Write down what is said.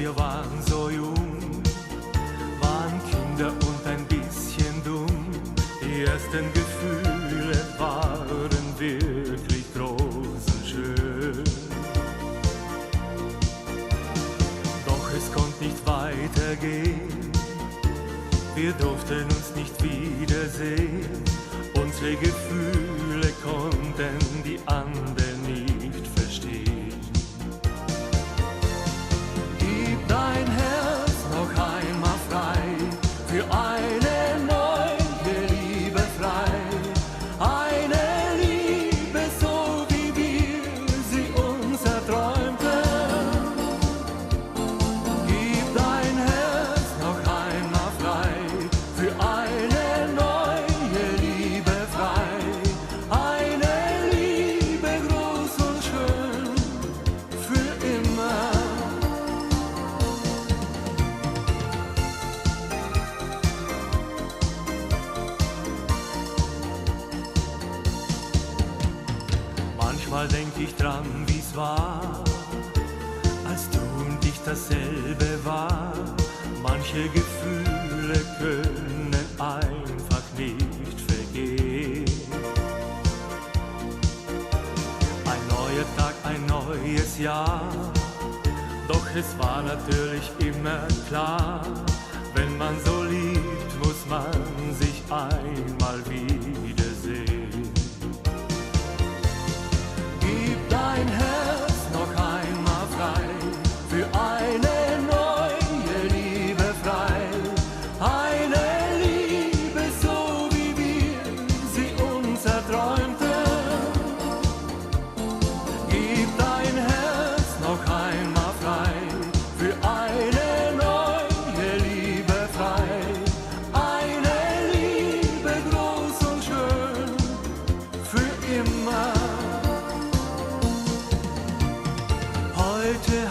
wir waren so jung, waren Kinder und ein bisschen dumm. Die ersten Gefühle waren wirklich groß und schön. Doch es konnte nicht weitergehen, wir durften uns nicht wiedersehen. Unsere Gefühle konnten die anderen nicht verstehen. Gib dein Herz noch einmal frei, für eine neue Liebe frei. Eine Liebe, so wie wir sie uns erträumten. Gib dein Herz noch einmal frei, für eine neue Liebe frei. Eine Liebe groß und schön, für immer. Manchmal denk ich dran, wie's war, als du und ich dasselbe war. Manche Gefühle können einfach nicht vergehen. Ein neuer Tag, ein neues Jahr, doch es war natürlich immer klar, wenn man so liebt, muss man sich einmal wiedersehen. Gib dein Herz noch einmal frei, für eine neue Liebe frei. Eine Liebe, so wie wir sie uns erträumten. Gib dein Herz noch einmal frei, für eine neue Liebe frei. Eine Liebe groß und schön, für immer. Heute